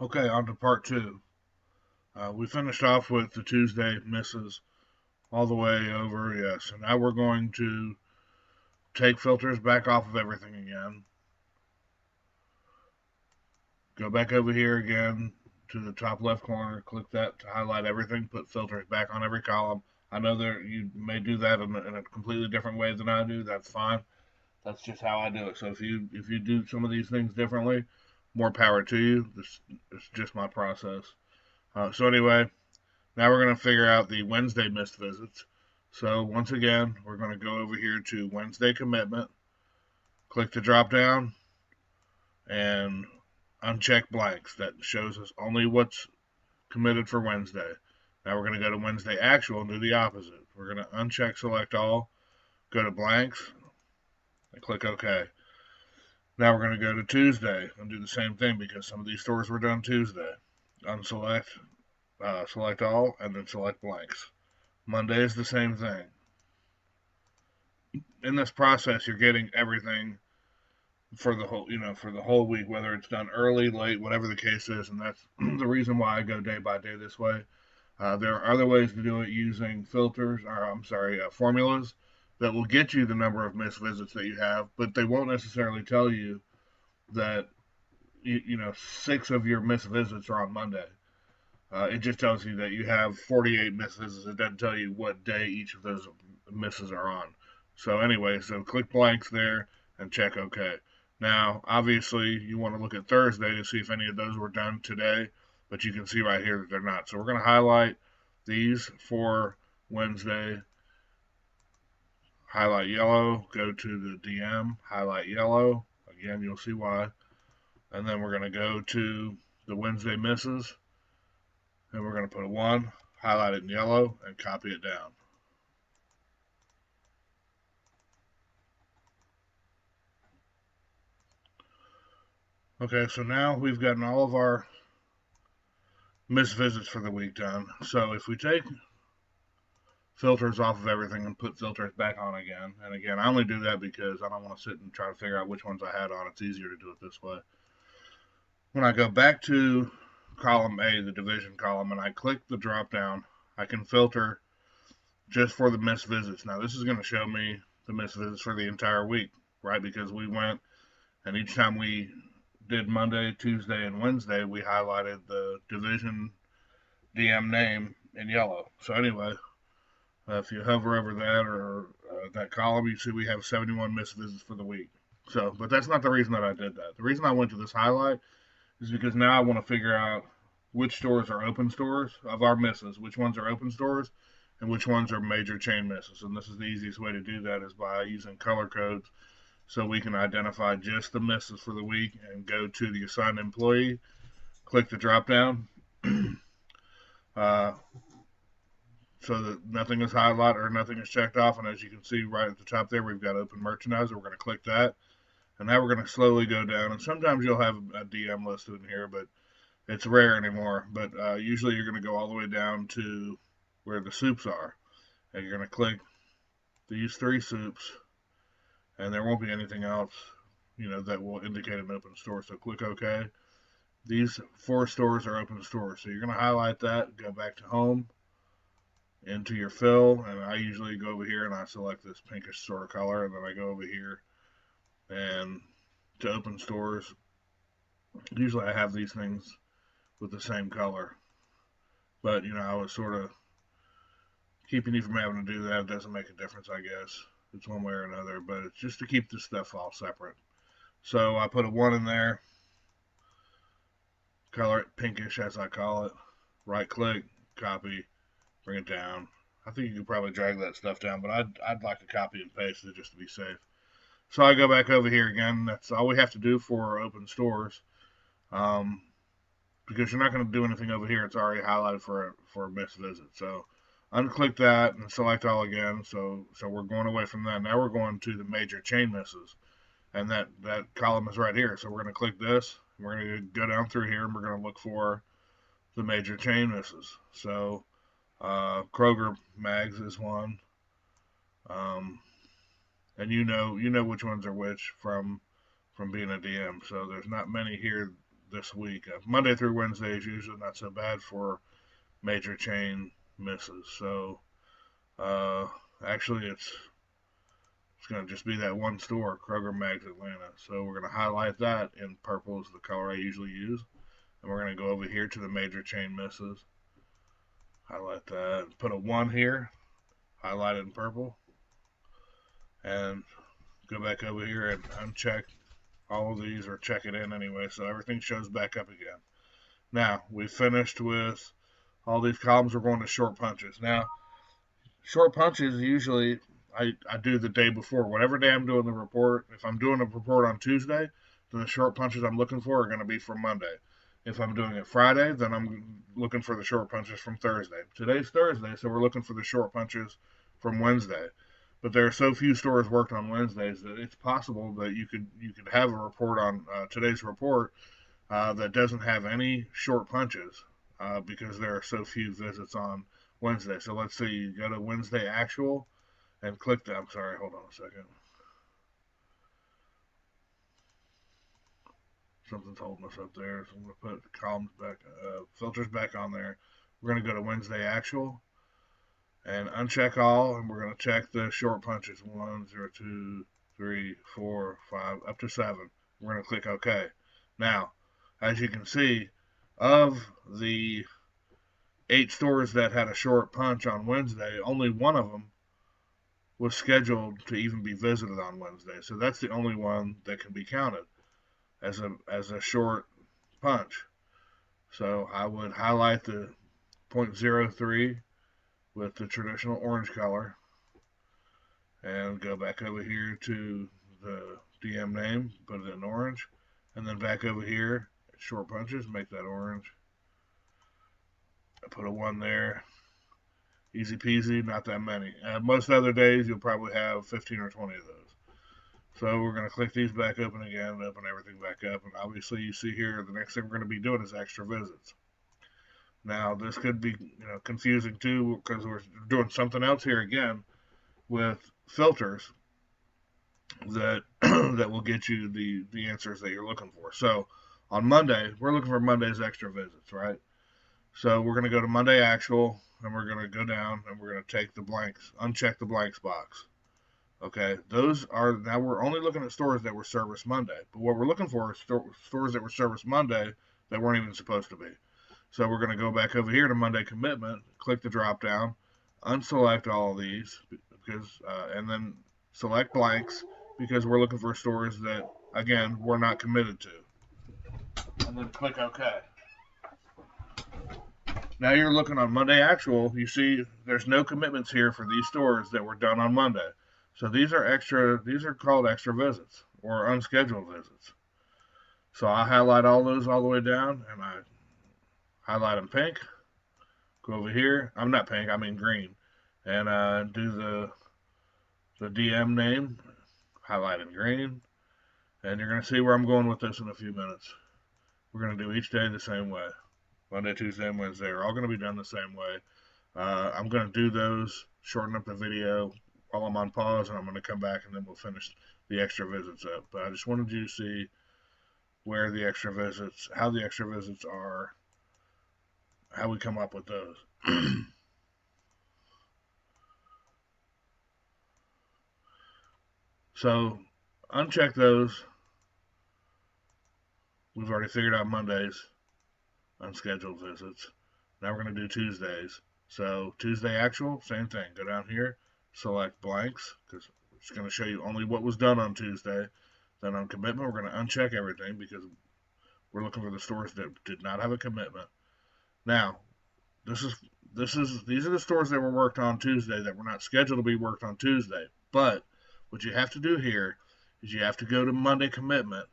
Okay, on to part two. We finished off with the Tuesday misses all the way over, yes. And now we're going to take filters back off of everything again. Go back over here again to the top left corner, click that to highlight everything, put filters back on every column. I know that you may do that in a completely different way than I do. That's fine. That's just how I do it. So if you do some of these things differently, more power to you. This is just my process. So anyway, now we're going to figure out the Wednesday missed visits. So once again, we're going to go over here to Wednesday commitment, click the drop down, and uncheck blanks. That shows us only what's committed for Wednesday. Now we're going to go to Wednesday actual and do the opposite. We're going to uncheck select all, go to blanks, and click OK. Now we're going to go to Tuesday and do the same thing because some of these stores were done Tuesday. Unselect, select all, and then select blanks. Monday is the same thing. In this process, you're getting everything for the whole, for the whole week, whether it's done early, late, whatever the case is, and that's the reason why I go day by day this way. There are other ways to do it using filters, or I'm sorry, formulas that will get you the number of missed visits that you have, but they won't necessarily tell you that six of your missed visits are on Monday. It just tells you that you have 48 missed visits. It doesn't tell you what day each of those misses are on. So anyway, so click blanks there and check OK. Now, obviously, you want to look at Thursday to see if any of those were done today, but you can see right here that they're not. So we're going to highlight these for Wednesday, highlight yellow, go to the DM, highlight yellow. Again, you'll see why. And then we're going to go to the Wednesday misses, and we're going to put a 1, highlight it in yellow, and copy it down. Okay, so now we've gotten all of our missed visits for the week done. So if we take filters off of everything and put filters back on again, and again, I only do that because I don't want to sit and try to figure out which ones I had on. It's easier to do it this way. When I go back to column A, the division column, and I click the drop down, I can filter just for the missed visits. Now, this is going to show me the missed visits for the entire week, right? Because we went, and each time we did Monday, Tuesday, and Wednesday, we highlighted the division DM name in yellow. So anyway, if you hover over that or that column, you see we have 71 missed visits for the week. So, but that's not the reason that I did that. The reason I went to this highlight is because now I want to figure out which stores are open stores of our misses, which ones are open stores, and which ones are major chain misses. And this is the easiest way to do that is by using color codes so we can identify just the misses for the week and go to the assigned employee, click the drop down, uh, so that nothing is highlighted or nothing is checked off. And as you can see right at the top there, we've got open merchandise. We're going to click that. And now we're going to slowly go down. And sometimes you'll have a DM listed in here, but it's rare anymore. But usually you're going to go all the way down to where the soups are. And you're going to click these 3 soups. And there won't be anything else, that will indicate an open store. So click OK. These 4 stores are open stores. So you're going to highlight that, go back to home, into your fill, and I usually go over here and I select this pinkish sort of color, and then I go over here and to open stores. Usually I have these things with the same color, but I was sort of keeping you from having to do that. It doesn't make a difference, I guess. It's one way or another, but it's just to keep this stuff all separate. So I put a 1 in there, color it pinkish as I call it, right click, copy, bring it down. I think you could probably drag that stuff down, but I'd like to copy and paste it just to be safe. So I go back over here again. That's all we have to do for open stores, um, because you're not going to do anything over here. It's already highlighted for a missed visit. So unclick that and select all again. So we're going away from that. Now we're going to the major chain misses, and that column is right here. So we're going to click this. We're going to go down through here, and we're going to look for the major chain misses. So Kroger Mags is one. Um, and you know which ones are which from being a DM. So there's not many here this week. Monday through Wednesday is usually not so bad for major chain misses. So actually it's going to just be that one store, Kroger Mags Atlanta. So we're going to highlight that in purple is the color I usually use. And we're going to go over here to the major chain misses. Highlight that. Put a 1 here. Highlight it in purple. And go back over here and uncheck all of these, or check it in anyway, so everything shows back up again. Now, we finished with all these columns. We're going to short punches. Now, short punches usually I do the day before. Whatever day I'm doing the report, if I'm doing a report on Tuesday, then the short punches I'm looking for are going to be for Monday. If I'm doing it Friday, then I'm looking for the short punches from Thursday. Today's Thursday, so we're looking for the short punches from Wednesday. But there are so few stores worked on Wednesdays that it's possible that you could have a report on today's report that doesn't have any short punches because there are so few visits on Wednesday. So let's see, you go to Wednesday actual and click that. I'm sorry, hold on a second. Something's holding us up there, so I'm going to put columns back, filters back on there. We're going to go to Wednesday actual and uncheck all, and we're going to check the short punches 1, 0, 2, 3, 4, 5, up to 7. We're going to click OK. Now, as you can see, of the 8 stores that had a short punch on Wednesday, only one of them was scheduled to even be visited on Wednesday. So that's the only one that can be counted as a short punch. So I would highlight the 0.03 with the traditional orange color and go back over here to the DM name, put it in orange, and then back over here, short punches, make that orange. I put a 1 there. Easy peasy, not that many. Most other days, you'll probably have 15 or 20 of those. So we're going to click these back open again, open everything back up, and obviously you see here the next thing we're going to be doing is extra visits. Now this could be confusing too because we're doing something else here again with filters that that will get you the answers that you're looking for. So on Monday, we're looking for Monday's extra visits, right? So we're going to go to Monday actual, and we're going to go down and we're going to take the blanks, uncheck the blanks box. Okay, those are, now we're only looking at stores that were serviced Monday, but what we're looking for is stores that were serviced Monday that weren't even supposed to be. So we're going to go back over here to Monday commitment, click the drop down, unselect all of these, because and then select blanks, because we're looking for stores that, again, we're not committed to. And then click OK. Now you're looking on Monday actual, you see there's no commitments here for these stores that were done on Monday. So these are called extra visits or unscheduled visits. So I highlight all those all the way down, and I highlight them pink. Go over here. I'm not pink, I mean green. And do the DM name, highlight in green. And you're going to see where I'm going with this in a few minutes. We're going to do each day the same way. Monday, Tuesday, and Wednesday are all going to be done the same way. I'm going to do those, shorten up the video while I'm on pause, and I'm going to come back and then we'll finish the extra visits up. But I just wanted you to see where the extra visits, how the extra visits are, how we come up with those. So uncheck those. We've already figured out Mondays, unscheduled visits. Now we're going to do Tuesdays. So Tuesday actual, same thing. Go down here, select blanks, because it's going to show you only what was done on Tuesday. Then on commitment, we're going to uncheck everything because we're looking for the stores that did not have a commitment. Now, these are the stores that were worked on Tuesday that were not scheduled to be worked on Tuesday. But what you have to do here is you have to go to Monday commitment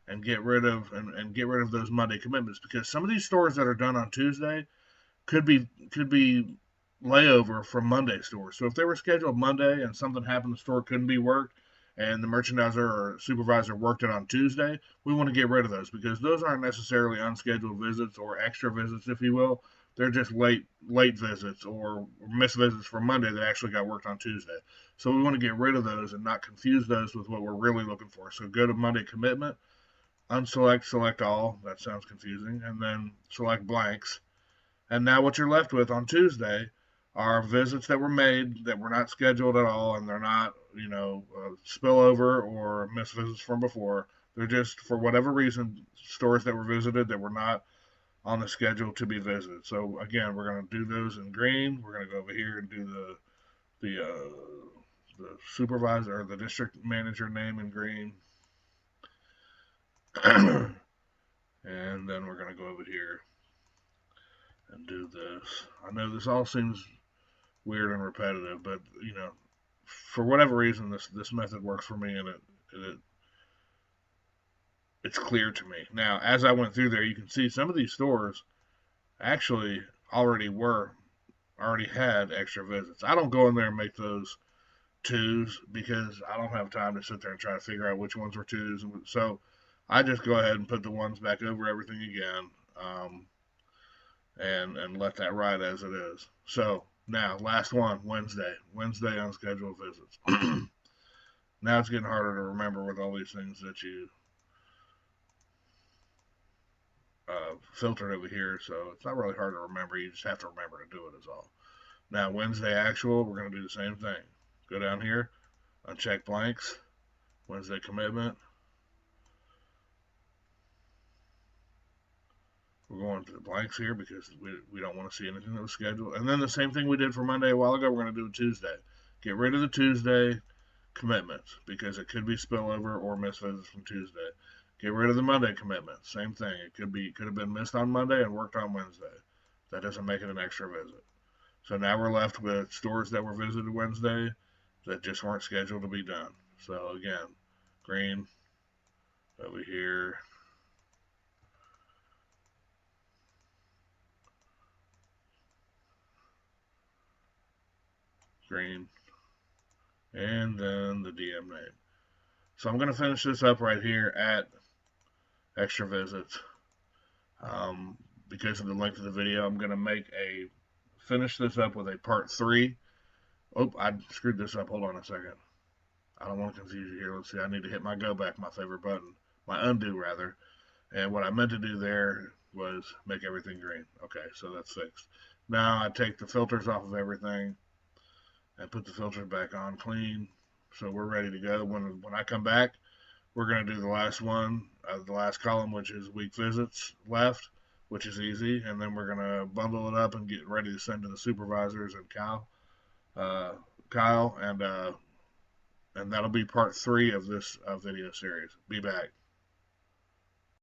and get rid of those Monday commitments, because some of these stores that are done on Tuesday could be layover from Monday stores. So if they were scheduled Monday and something happened, the store couldn't be worked, and the merchandiser or supervisor worked it on Tuesday, we want to get rid of those because those aren't necessarily unscheduled visits or extra visits, if you will. They're just late visits or missed visits from Monday that actually got worked on Tuesday. So we want to get rid of those and not confuse those with what we're really looking for. So go to Monday commitment, unselect, select all. That sounds confusing. And then select blanks. And now what you're left with on Tuesday are visits that were made that were not scheduled at all, and they're not, spillover or missed visits from before. They're just, for whatever reason, stores that were visited that were not on the schedule to be visited. So again, we're going to do those in green. We're going to go over here and do the supervisor or the district manager name in green. And then we're going to go over here and do this. I know this all seems weird and repetitive, but for whatever reason, this method works for me, and it's clear to me. Now, as I went through there, you can see some of these stores actually already had extra visits. I don't go in there and make those twos because I don't have time to sit there and try to figure out which ones were twos. So I just go ahead and put the ones back over everything again, and let that ride as it is. So now, last one, Wednesday unscheduled visits. Now it's getting harder to remember with all these things that you filtered over here, so it's not really hard to remember. You just have to remember to do it, is all. Now, Wednesday actual, we're going to do the same thing. Go down here, uncheck blanks, Wednesday commitment. We're going to the blanks here because we don't want to see anything that was scheduled. And then the same thing we did for Monday a while ago, we're going to do Tuesday. Get rid of the Tuesday commitments because it could be spillover or missed visits from Tuesday. Get rid of the Monday commitment. Same thing. It could have been missed on Monday and worked on Wednesday. That doesn't make it an extra visit. So now we're left with stores that were visited Wednesday that just weren't scheduled to be done. So again, green over here. Green. And then the DM name. So I'm going to finish this up right here at extra visits. Because of the length of the video, I'm going to finish this up with a part 3. Oh, I screwed this up. Hold on a second. I don't want to confuse you here. Let's see. I need to hit my go back, my favorite button. My undo, rather. And what I meant to do there was make everything green. Okay, so that's fixed. Now I take the filters off of everything and put the filters back on clean. So we're ready to go. When I come back, we're going to do the last one, the last column, which is week visits left, which is easy. And then we're going to bundle it up and get ready to send to the supervisors and Kyle, and that'll be part 3 of this video series. Be back.